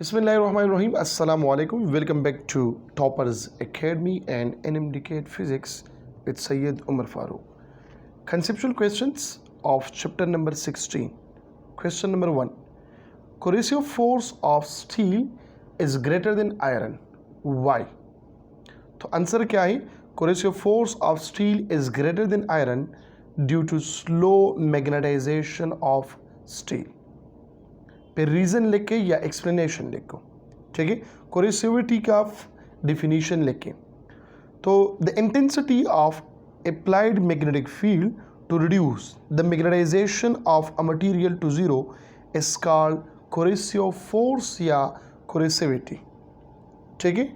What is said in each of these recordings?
Bismillahirrahmanirrahim. Assalamu alaikum. Welcome back to Toppers Academy and NMDK Physics with Sayyid Umar Farooq. Conceptual questions of chapter number 16. Question number 1. Corrosive force of steel is greater than iron. Why? तो answer क्या है? Corrosive force of steel is greater than iron due to slow magnetization of steel. पे reason लिख के या explanation लिखो, ठीक है। कोरेसिविटी का डिफिनीशन लिख के, तो the intensity of applied magnetic field to reduce the magnetization of a material to zero is called coercive force या कोरेसिविटी, ठीक है।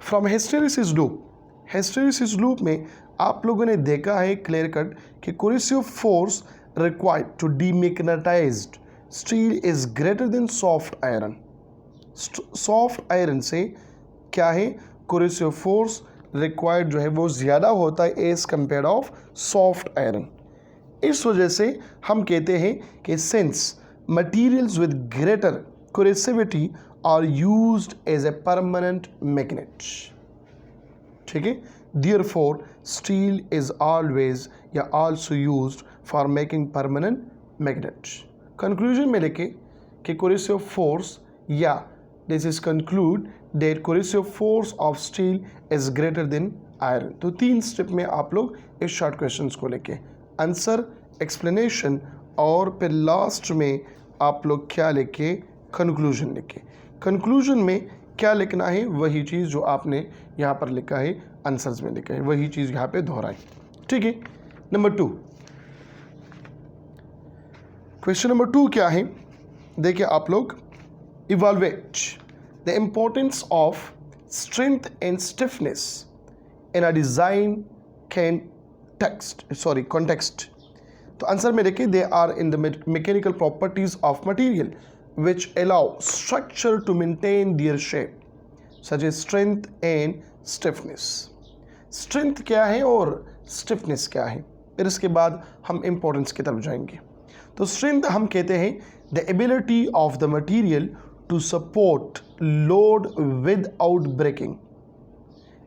फ्रॉम हिस्टेरिसिस लूप में आप लोगों ने देखा है क्लियर कट कि coercive force required to demagnetized steel is greater than soft iron. Soft iron से क्या है, कोरेसिव फोर्स रिक्वायर्ड जो है वो ज़्यादा होता है as compare of soft iron. इस वजह से हम कहते हैं कि since materials with greater coercivity are used as a permanent magnet, ठीक है। देयरफॉर स्टील इज ऑलवेज या also used for making permanent magnet. Conclusion में लिखे कि कोरेसिव फोर्स या this is conclude that coercive force of steel is greater than iron. तो 3 step में आप लोग इस शॉर्ट क्वेश्चंस को लिखे, आंसर, एक्सप्लेनेशन और फिर लास्ट में आप लोग क्या लिखे, कंक्लूजन लिखे। कंक्लूजन में क्या लिखना है, वही चीज़ जो आपने यहाँ पर लिखा है आंसर्स में लिखा है, वही चीज़ यहाँ पे दोहराई, ठीक है। नंबर 2, क्वेश्चन नंबर 2 क्या है, देखिए आप लोग, evaluate the importance of strength and stiffness in a design context. तो आंसर में देखिए, they are in the mechanical properties of material which allow structure to maintain their shape, such as strength and stiffness. Strength क्या है और stiffness क्या है, फिर इसके बाद हम importance की तरफ जाएंगे। तो strength हम कहते हैं the ability of the material to support load without breaking।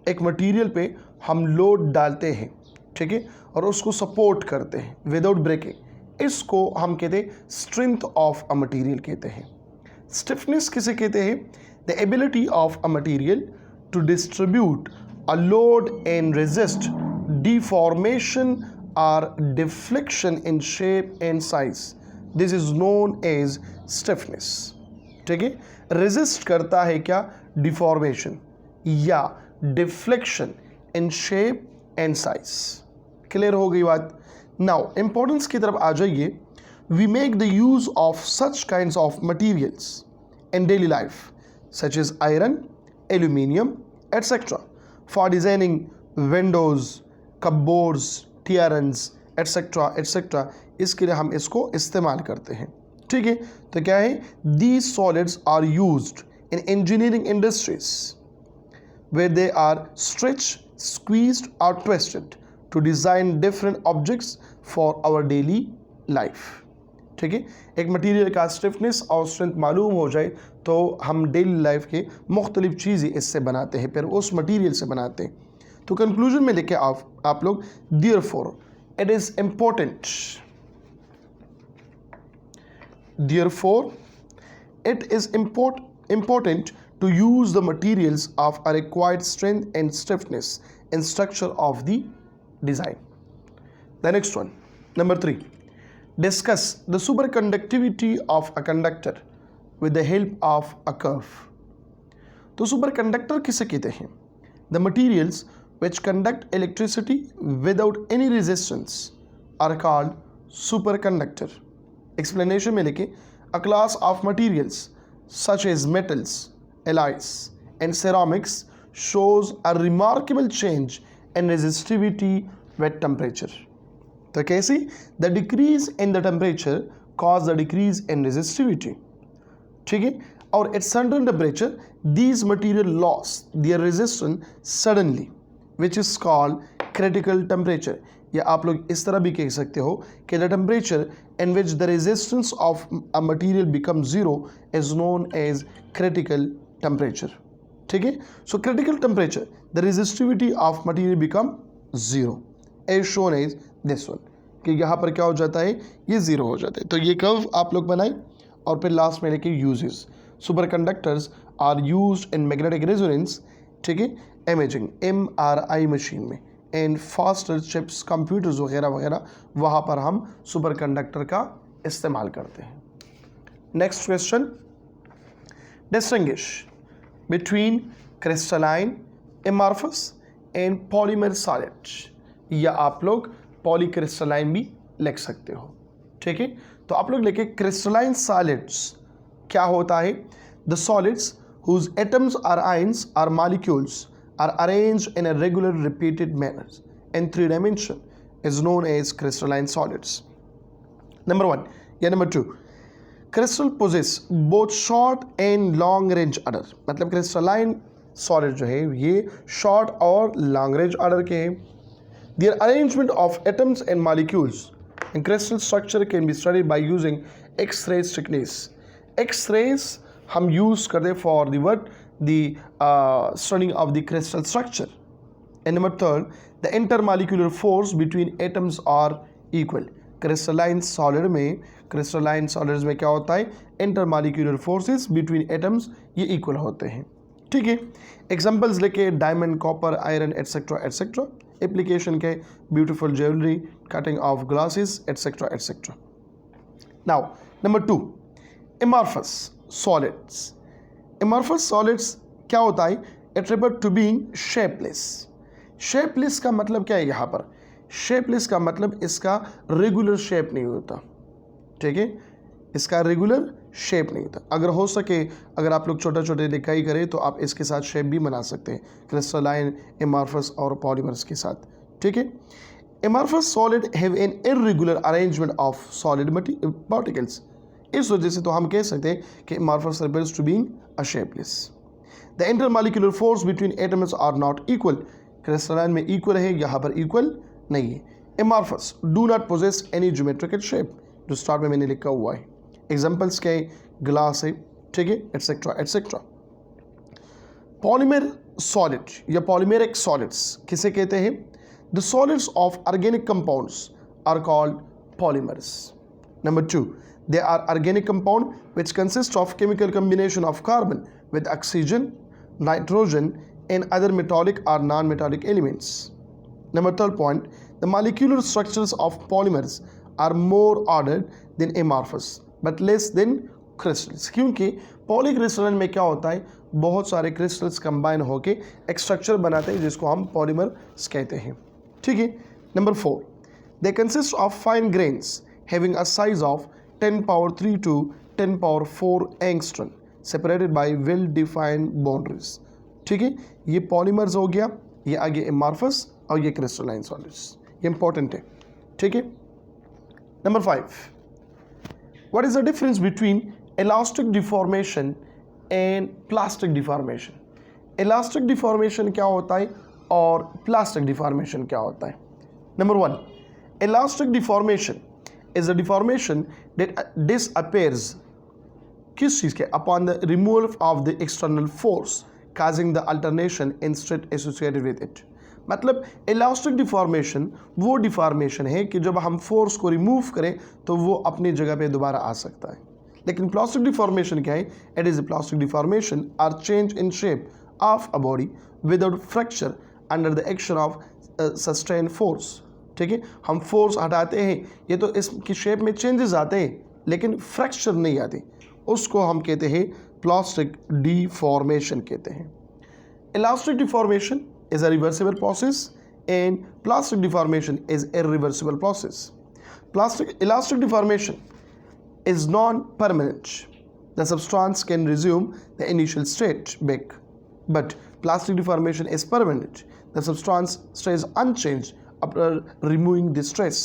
एक मटेरियल पे हम लोड डालते हैं, ठीक है, और उसको सपोर्ट करते हैं विदाउट ब्रेकिंग, इसको हम कहते हैं स्ट्रेंथ ऑफ अ मटेरियल कहते हैं। स्टिफनेस किसे कहते हैं, the ability of a material to distribute a load and resist deformation और deflection in shape and size, this is known as stiffness, ठीक है। रेजिस्ट करता है क्या, डिफॉर्मेशन या deflection in shape and size. Clear हो गई बात। नाउ इंपॉर्टेंस की तरफ आ जाइए। We make the use of such kinds of materials in daily life such as iron, aluminium etcetera for designing Windows, cupboards, टियरन्स एट्सेट्रा एट्सेट्रा। इसके लिए हम इसको इस्तेमाल करते हैं, ठीक है। तो क्या है, these solids are used in engineering industries where they are stretched, squeezed और twisted to design different objects for our daily life, ठीक है। एक मटेरियल का स्टिफनेस और स्ट्रेंथ मालूम हो जाए तो हम डेली लाइफ के मुख्तलिफ चीज़ें इससे बनाते हैं, फिर उस मटेरियल से बनाते हैं। तो कंक्लूजन में लिखे आप लोग, therefore it is important, therefore it is important to use the materials of a required strength and stiffness in structure of the design. The next one, number 3, discuss the superconductivity of a conductor with the help of a curve. तो superconductor किसे कहते हैं, the materials which conduct electricity without any resistance are called superconductor. Explanation में लिखे, a class of materials such as metals, alloys and ceramics shows a remarkable change and resistivity with temperature. तो कैसी, the decrease in the temperature cause the decrease in resistivity, ठीक है। और at certain temperature these material lost their resistance suddenly which is called critical temperature। या आप लोग इस तरह भी कह सकते हो कि the temperature in which the resistance of a material becomes zero is known as critical temperature. ठीक है, so critical temperature, the resistivity of material become zero as shown as this one, कि यहाँ पर क्या हो जाता है, ये ज़ीरो हो जाता है। तो ये कर्व आप लोग बनाए और फिर लास्ट में लेके uses. Superconductors are use in magnetic resonance, ठीक है, इमेजिंग MRI मशीन में, एंड फास्टर चिप्स कंप्यूटर्स वगैरह वगैरह, वहाँ पर हम सुपर कंडक्टर का इस्तेमाल करते हैं। Next question, distinguish between crystalline, amorphous and polymer solid, या आप लोग पॉलीक्रिस्टलाइन भी लिख सकते हो। ठीक है, तो आप लोग लेके क्रिस्टलाइन सॉलिड्स क्या होता है, the solids whose atoms are ions or molecules are arranged in a regular repeated manner in 3 dimension is known as crystalline solids. Number 1 या number 2, crystal possess both short and long range order, मतलब crystalline solid जो है ये short और long range order के हैं। Their arrangement of atoms and molecules in crystal structure can be studied by using X-rays techniques. X-rays हम use करते for the word the study of the crystal structure. And number 3, the intermolecular force between atoms are equal. Crystalline solids में क्या होता है, intermolecular forces between atoms ये equal होते हैं। ठीक है, एग्जांपल्स लेके diamond, copper, iron etcetera etcetera. Application के beautiful jewellery, cutting of glasses etcetera etcetera. Now number 2, amorphous solids. Amorphous solids क्या होता है, it refer to being shapeless. Shapeless का मतलब क्या है, यहाँ पर शेपलेस का मतलब इसका रेगुलर शेप नहीं होता। ठीक है, इसका रेगुलर शेप नहीं होता। अगर हो सके, अगर आप लोग छोटे छोटे लिखाई करें तो आप इसके साथ शेप भी बना सकते हैं, क्रिस्टलाइन, एमॉर्फस और पॉलीमर्स के साथ। ठीक है, amorphous solid have an irregular arrangement of solid particles. इस वजह से तो हम कह सकते हैं कि amorphous refers to being a shapeless. The intermolecular force between atoms are not equal. Crystalline में इक्वल है, यहाँ पर इक्वल नहीं है। Amorphous do not possess any geometrical shape, जो स्टार्ट में मैंने लिखा हुआ है। एग्जाम्पल्स क्या है, ग्लास है, ठीक है, एटसेट्रा एटसेट्रा। पॉलीमर सॉलिड या पॉलीमेरिक सॉलिड्स किसे कहते हैं, the solids of organic compounds are called polymers. Number 2, they are organic compound which consist of chemical combination of carbon with oxygen, nitrogen and other metallic or non-metallic elements. Number 3rd point, the molecular structures of polymers are more ordered than amorphous but less than crystals, क्योंकि polycrystalline में क्या होता है, बहुत सारे crystals combine होके एक structure बनाते हैं जिसको हम पॉलीमर्स कहते हैं। ठीक है, number 4, they consist of fine grains having a size of 10 power 3 to 10 power 4 angstrom separated by well defined boundaries। ठीक है, ये पॉलीमर्स हो गया, ये आगे एमॉर्फस और ये क्रिस्टलाइन सॉलिड्स, ये इंपॉर्टेंट है। ठीक है, number 5, what is the difference between elastic deformation and plastic deformation. Elastic deformation क्या होता है और प्लास्टिक डिफॉर्मेशन क्या होता है। Number 1, elastic deformation is a deformation that disappears किस चीज़ के, upon the removal of the external force causing the alternation in state associated with it। मतलब इलास्टिक डिफॉर्मेशन वो डिफॉर्मेशन है कि जब हम फोर्स को रिमूव करें तो वो अपनी जगह पे दोबारा आ सकता है। लेकिन प्लास्टिक डिफॉर्मेशन क्या है, it is a plastic deformation are change in shape of a body without fracture under the action of sustain force. ठीक है, हम फोर्स हटाते हैं, ये तो इसकी शेप में चेंजेस आते हैं लेकिन फ्रैक्चर नहीं आते, उसको हम कहते हैं प्लास्टिक डिफॉर्मेशन कहते हैं। Elastic deformation is a reversible process and plastic deformation is irreversible process. Elastic deformation is non-permanent. The substance can resume the initial state back, but plastic deformation is permanent. The substance stays unchanged after removing the stress.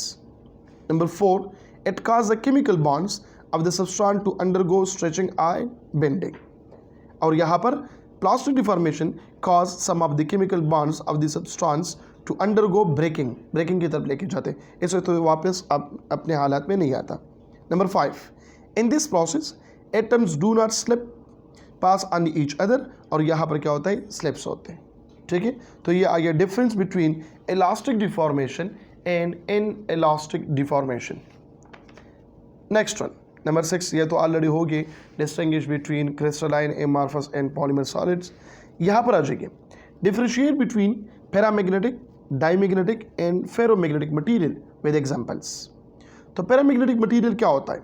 Number 4, it causes the chemical bonds of the substance to undergo stretching and bending. और यहाँ पर plastic deformation cause some of the chemical bonds of the substance to undergo breaking की तरफ लेके जाते हैं, इससे तो वापस अपने हालात में नहीं आता। Number 5, in this process atoms do not slip pass on each other, और यहाँ पर क्या होता है, स्लिप्स होते हैं. ठीक है, तो ये आ गया difference between elastic deformation and inelastic deformation. Next one number 6, ये तो ऑलरेडी हो गए, distinguish between crystalline, amorphous and polymer solids. यहाँ पर आ जाइए, differentiate between paramagnetic, diamagnetic and ferromagnetic material with examples. तो पैरामैग्नेटिक मटेरियल क्या होता है?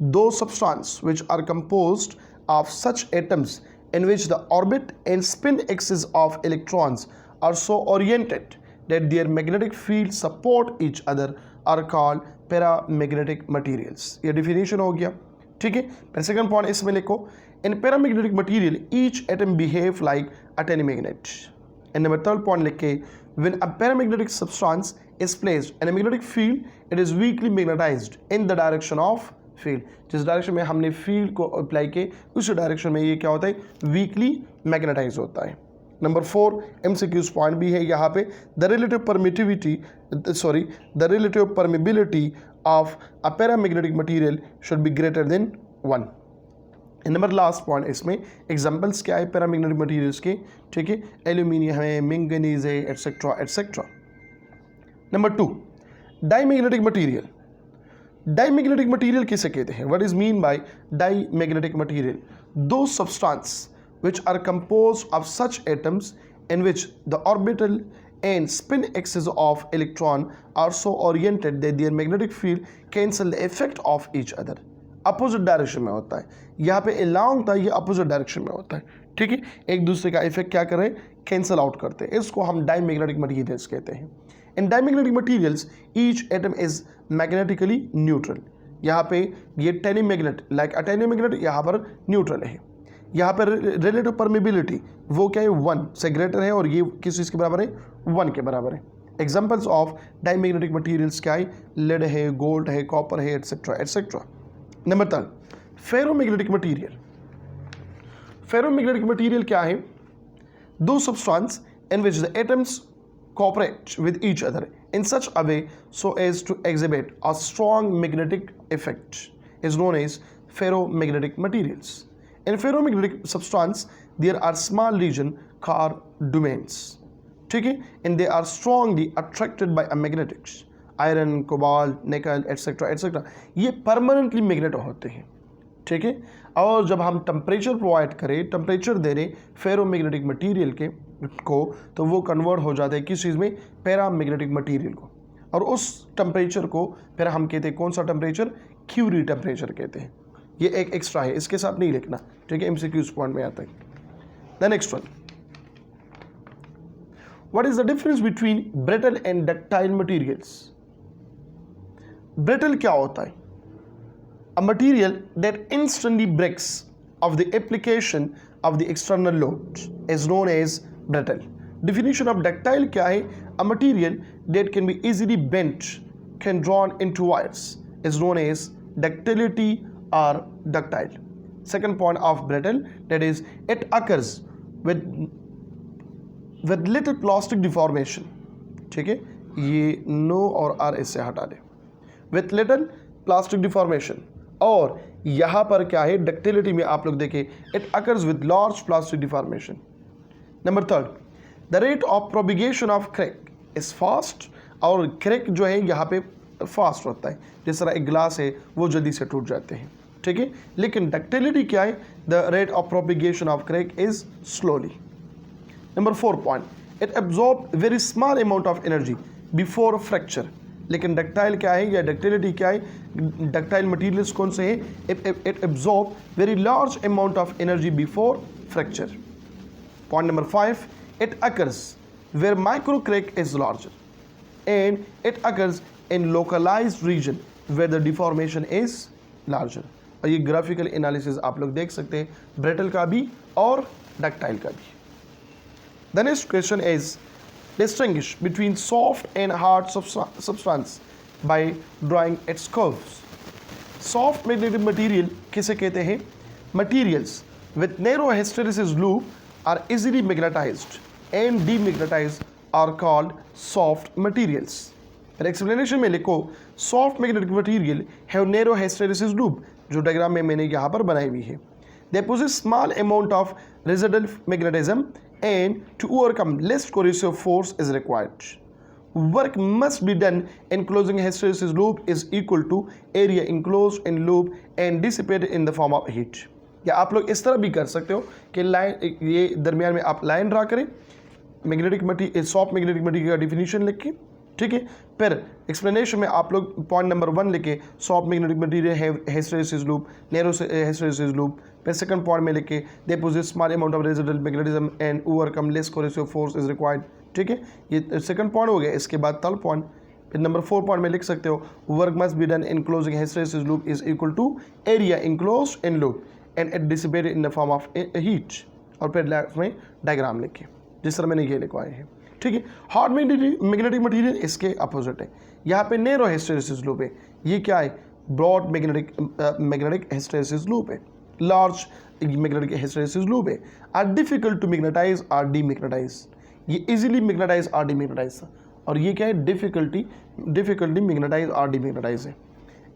Those substance which are composed of such atoms in which the orbit and spin axis of electrons are so oriented that their magnetic fields support each other are called paramagnetic materials. ये definition हो गया. ठीक है, फिर second point इसमें लिखो, in paramagnetic material each atom behave like a tiny magnet. and number third point लिख के, when a paramagnetic substance is placed in a magnetic field it is weakly magnetized in the direction of field. जिस direction में हमने field को apply किए उस direction में ये क्या होता है, वीकली मैग्नेटाइज होता है. नंबर 4 एमसीक्यूज पॉइंट भी है यहाँ पे, the relative permeability of a paramagnetic material should be greater than 1. Number last point इसमें एग्जांपल्स क्या है पैरामैग्नेटिक मटेरियल्स के. ठीक है, एल्यूमिनियम है, मैंगनीज है, etcetera etcetera. Number 2 diamagnetic material. Diamagnetic material किसे कहते हैं? What is mean by diamagnetic material? दो substance which are composed of such atoms in which the orbital and spin axis of electron are so oriented that their magnetic field cancel the effect of each other. Opposite direction में होता है. यहाँ पे along था, ये opposite direction में होता है. ठीक है, एक दूसरे का इफेक्ट क्या कर रहे हैं, कैंसिल आउट करते हैं. इसको हम डाईमैग्नेटिक मटेरियल्स कहते हैं. In diamagnetic materials, each atom is magnetically neutral. यहाँ पे ये tiny magnet, like a tiny magnet, यहाँ पर न्यूट्रल है. यहाँ पर रिलेटिव परमिबिलिटी वो क्या है, 1 से ग्रेटर है, और ये किस चीज़ के बराबर है, 1 के बराबर है. एग्जाम्पल्स ऑफ डाईमैग्नेटिक मटेरियल्स क्या है, लेड है, गोल्ड है, कॉपर है, etcetera etcetera. Number 3 ferromagnetic material. Ferromagnetic material क्या है? Those substance in which the atoms cooperate with each other in such a way so as to exhibit a strong magnetic effect is known as ferromagnetic materials. In ferromagnetic substance there are small region called domains. ठीक है, and they are strongly attracted by a magnetics. Iron, cobalt, nickel, etc. etc. ये permanently magnet होते हैं. ठीक है, और जब हम टेम्परेचर प्रोवाइड करें, टेम्परेचर दे रहे फेरोमैग्नेटिक मटेरियल के को, तो वो कन्वर्ट हो जाता है किस चीज़ में, पैरामैग्नेटिक मटेरियल को. और उस टेम्परेचर को फिर हम कहते हैं कौन सा टेम्परेचर, क्यूरी टेम्परेचर कहते हैं. ये एक एक्स्ट्रा है, इसके साथ नहीं लिखना. ठीक है, एमसीक्यूज पॉइंट में आता है. The next one, what is the difference between brittle and ductile materials? Brittle क्या होता है? A material that instantly breaks of the application of the external load is known as brittle. Definition of ductile क्या है? A material that can be easily bent, can drawn into wires is known as ductility or ductile. Second point of brittle, that is it occurs with little plastic deformation. ठीक है, ये no और r इससे हटा दे. With little plastic deformation. और यहाँ पर क्या है, डक्टिलिटी में आप लोग देखें, it occurs with large plastic deformation. Number 3 the rate of propagation of crack is fast. और क्रैक जो है यहाँ पे फास्ट होता है, जिस तरह एक ग्लास है वो जल्दी से टूट जाते हैं. ठीक है, लेकिन डक्टिलिटी क्या है, the rate of propagation of crack is slowly. Number 4 point, it absorb very small amount of energy before fracture. लेकिन डक्टाइल क्या है या डक्टिलिटी क्या है, डक्टाइल मटेरियल्स कौन से हैं, it absorb very large amount of energy before fracture. Point number 5, it occurs where micro crack is larger and it occurs in localized region where the deformation is larger. और ये graphical analysis आप लोग देख सकते हैं brittle का भी और डक्टाइल का भी. The next question is distinguish between soft and hard substance by drawing its curves. Soft magnetic material किसे कहते हैं? Materials with narrow hysteresis loop are easily magnetized and demagnetized are called soft materials. फिर explanation में लिखो soft magnetic material have narrow hysteresis loop, जो diagram में मैंने यहाँ पर बनाई हुई है। They possess small amount of residual magnetism and to overcome less coercive force is required. Work must be done in closing hysteresis loop is equal to area enclosed in loop and dissipated in the form of heat। या आप लोग इस तरह भी कर सकते हो कि लाइन, ये दरमियान में आप लाइन ड्रा करें, magnetic material soft magnetic material का डिफिनीशन लिख के, ठीक है। फिर एक्सप्लेनेशन में आप लोग पॉइंट नंबर 1 लिखे soft magnetic material have hysteresis loop, narrow hysteresis loop. फिर सेकंड पॉइंट में लिखे they possess small amount of residual magnetism and overcome less coercive force is required, ठीक है। ये सेकंड पॉइंट हो गया। इसके बाद थर्ड पॉइंट, फिर नंबर 4 पॉइंट में लिख सकते हो work must be done in closing hysteresis loop is equal to area enclosed in loop and it dissipated in the form of heat. और फिर लास्ट में डायग्राम लिखे जिस तरह मैंने ये लिखवाए हैं, ठीक है। हार्ड मैग्नेटिक मटीरियल इसके अपोजिट है। यहाँ पे नैरो हिस्टैरिसीस लूप है, ये क्या है, ब्रॉड मैग्नेटिक हिस्टैरिसीस लूप है, लार्ज मैग्नेटिक हिस्टैरिसीस लूप है। Are difficult to magnetize or demagnetize, ये इजीली मैग्नेटाइज आर डीमैग्नेटाइज, और ये क्या है, डिफिकल्टी मैग्नेटाइज आर डीमैग्नेटाइज है।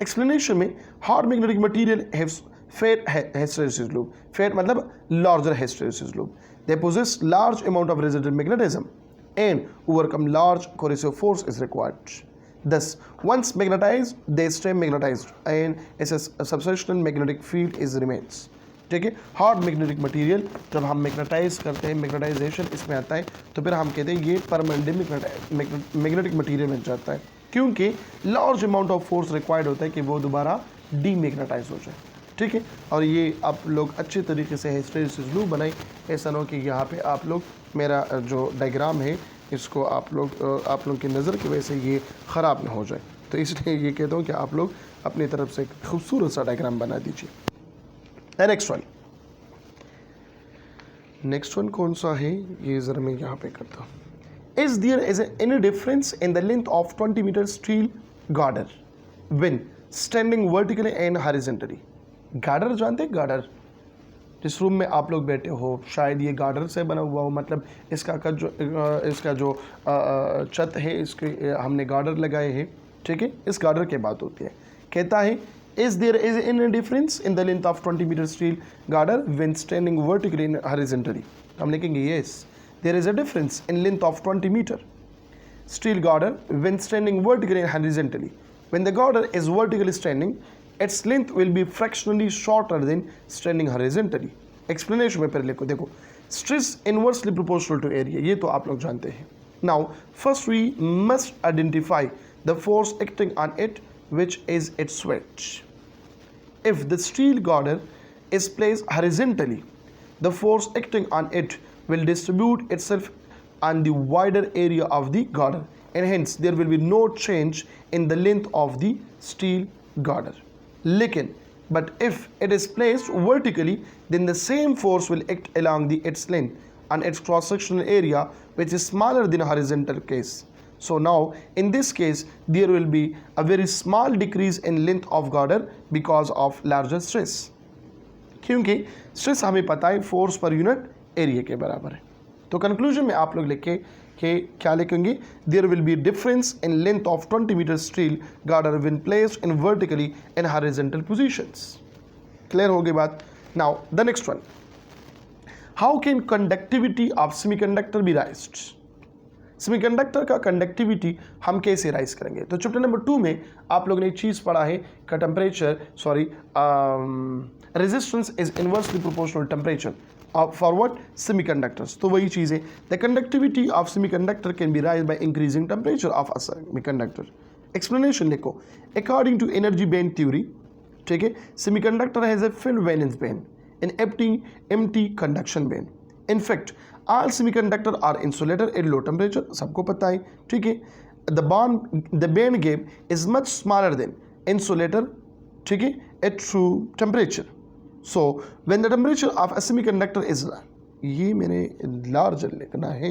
एक्सप्लेनेशन में hard magnetic material haves fat hysteresis loop, fat मतलब larger hysteresis loop. They possess large amount of residual magnetism and overcome large corrosive force is required. Thus, once magnetized, they stay magnetized and a substantial magnetic field is remains. ठीक है। Hard magnetic material जब हम magnetise करते हैं, magnetisation इसमें आता है, तो फिर हम कहते हैं ये परमानेंट मैग्नेटिक मटीरियल बन जाता है, क्योंकि large amount of force required होता है कि वो दोबारा डीमैग्नेटाइज हो जाए, ठीक है। और ये आप लोग अच्छे तरीके से हिस्टैरिसीस लूप बनाए, ऐसा ना हो कि यहाँ पे आप लोग मेरा जो डायग्राम है इसको आप लोग की नज़र की वजह से ये ख़राब ना हो जाए, तो इसलिए ये कहता हूँ कि आप लोग अपनी तरफ से खूबसूरत सा डायग्राम बना दीजिए। नेक्स्ट वन कौन सा है, ये ज़रा मैं यहाँ पे करता हूँ। Is there is any difference in the length of 20 metre steel girder when standing vertically and horizontally. Girder जानते हैं, गार्डर जिस रूम में आप लोग बैठे हो शायद ये गार्डर से बना हुआ हो, मतलब इसका जो छत है इसके हमने गार्डर लगाए हैं, ठीक है। इस गार्डर की बात होती है। कहता है is there is any difference in the length of 20 metre steel girder when standing vertically and horizontally. हम लिखेंगे yes there is a difference in length of 20 metre steel girder when standing vertically and horizontally. When the girder is vertically standing, its length will be fractionally shorter than standing horizontally. Explanation में पहले लिखो, देखो stress inversely proportional to area, ये तो आप लोग जानते हैं. Now first we must identify the force acting on it, which is its weight. If the steel girder is placed horizontally, the force acting on it will distribute itself on the wider area of the girder, and hence there will be no change in the length of the steel girder. But if it is placed vertically, then the same force will act along its length and its cross-sectional area, which is smaller than horizontal case. So now in this case there will be a very small decrease in length of girder because of larger stress. क्योंकि stress हमें पता है force per unit area के बराबर है. तो conclusion में आप लोग लिखे कि क्या लिखेंगे, there will be difference in length of 20 metre steel girder when placed in vertically and horizontal positions. Clear हो गई बात. Now the next one, how can conductivity of semiconductor be raised. Semiconductor का कंडक्टिविटी हम कैसे rise करेंगे. तो chapter number 2 में आप लोगों ने एक चीज़ पढ़ा है का temperature resistance is inversely proportional temperature for what semiconductors. तो वही चीज़ है. The conductivity of semiconductor can be raise by increasing temperature of a semiconductor. Explanation लिखो, according to energy band theory, ठीक है, semiconductor has a filled valence band and empty conduction band. In fact all semiconductor are insulator at low temperature, सबको पता है, ठीक है. the band gap is much smaller than insulator, ठीक है, at true temperature. So when the temperature of a semiconductor is, ये मैंने larger लिखना है,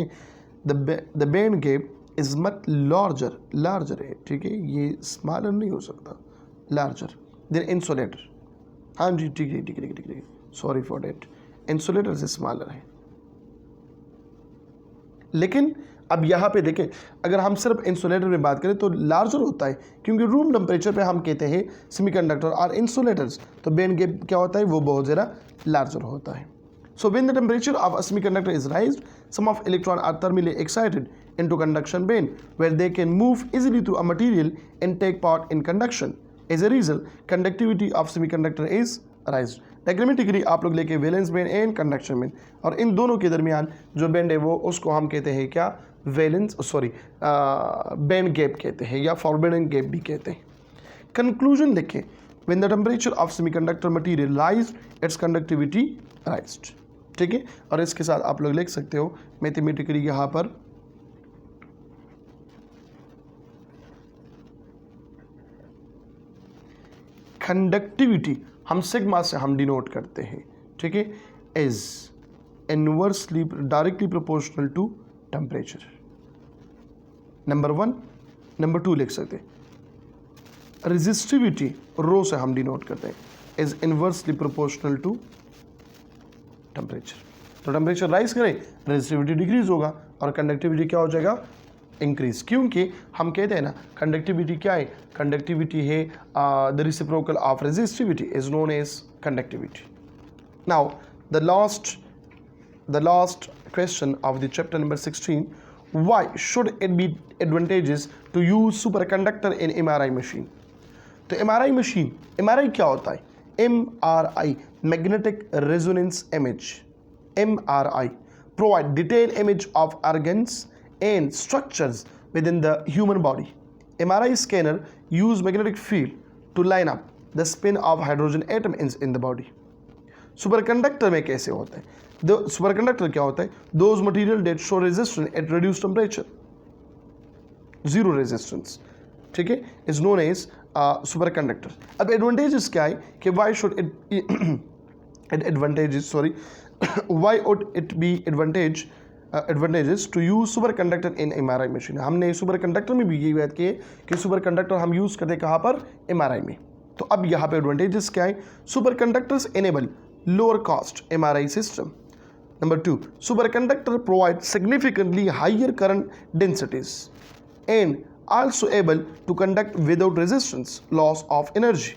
the band gap is much larger है, ठीक है, ये smaller नहीं हो सकता, larger than insulator. हाँ जी, ठीक है, sorry for that. insulator से smaller है. लेकिन अब यहाँ पे देखें, अगर हम सिर्फ इंसुलेटर में बात करें तो लार्जर होता है, क्योंकि रूम टेम्परेचर पे हम कहते हैं सेमीकंडक्टर और इंसुलेटर्स, तो बैंड गैप क्या होता है, वो बहुत ज़्यादा लार्जर होता है. So when the temperature of a semiconductor is raised, some of electrons are thermally excited into conduction band, where they can move easily through a material and take part in conduction. As a result, conductivity of semiconductor is raised. Diagrammatically आप लोग लेके valence band and conduction band, और इन दोनों के दरमियान जो band है वो उसको हम कहते हैं क्या, बैंड गैप कहते हैं या फॉरबिडन गैप भी कहते हैं. कंक्लूजन लिखें, when the temperature of semiconductor material rise, its conductivity raised. ठीक है, और इसके साथ आप लोग लिख सकते हो मैथमेटिकली यहाँ पर कंडक्टिविटी हम सिग्मा से हम डिनोट करते हैं. ठीक है, is inversely directly proportional to temperature. Number 1. Number 2 लिख सकते हैं रेजिस्टिविटी रो से हम डिनोट करते हैं, is inversely proportional to temperature. तो टेम्परेचर राइज करें, रेजिस्टिविटी डिक्रीज होगा और कंडक्टिविटी क्या हो जाएगा, इंक्रीज. क्योंकि हम कहते हैं ना कंडक्टिविटी क्या है, कंडक्टिविटी है the reciprocal of resistivity is known as conductivity. Now the last question of the chapter number 16, why should it be advantages to use superconductor in MRI machine. तो एमआरआई मशीन, एमआरआई क्या होता है, MRI, magnetic resonance image, MRI, provide detailed image of organs and structures within the human body. MRI scanner use magnetic field to line up the spin of hydrogen atom in the body. Superconductor में कैसे होता है, superconductor क्या होता है, those material that show resistance at reduced temperature, zero resistance, ठीक है, is known as superconductor. अब एडवांटेजेस क्या है कि why should it advantages why would it be advantages to use superconductor in MRI machine. हमने सुपरकंडक्टर में भी यही बात की है कि सुपरकंडक्टर हम यूज़ करते हैं कहाँ पर, एमआरआई में. तो अब यहाँ पे एडवांटेजेस क्या है, superconductors enable lower cost MRI system. Number 2, superconductor provide significantly higher current densities and also able to conduct without resistance, loss of energy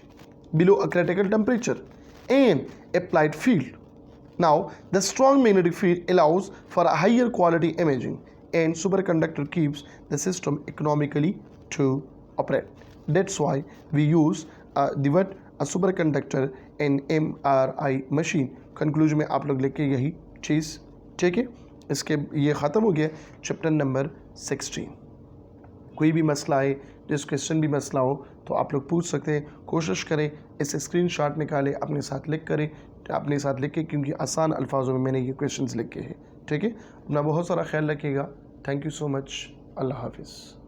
below a critical temperature and applied field. Now, the strong magnetic field allows for a higher quality imaging, and superconductor keeps the system economically to operate. That's why we use a superconductor in MRI machine. Conclusion में आप लोग लेके यही चीज़, ठीक है. इसके ये ख़त्म हो गया चैप्टर नंबर 16. कोई भी मसला है, जिस क्वेश्चन भी मसला हो तो आप लोग पूछ सकते हैं. कोशिश करें इस स्क्रीनशॉट निकालें, अपने साथ लिख करें, अपने साथ लिखें, क्योंकि आसान अल्फाजों में मैंने ये क्वेश्चंस लिखे हैं. ठीक है, अपना बहुत सारा ख्याल रखिएगा. Thank you so much. Allah हाफिज़.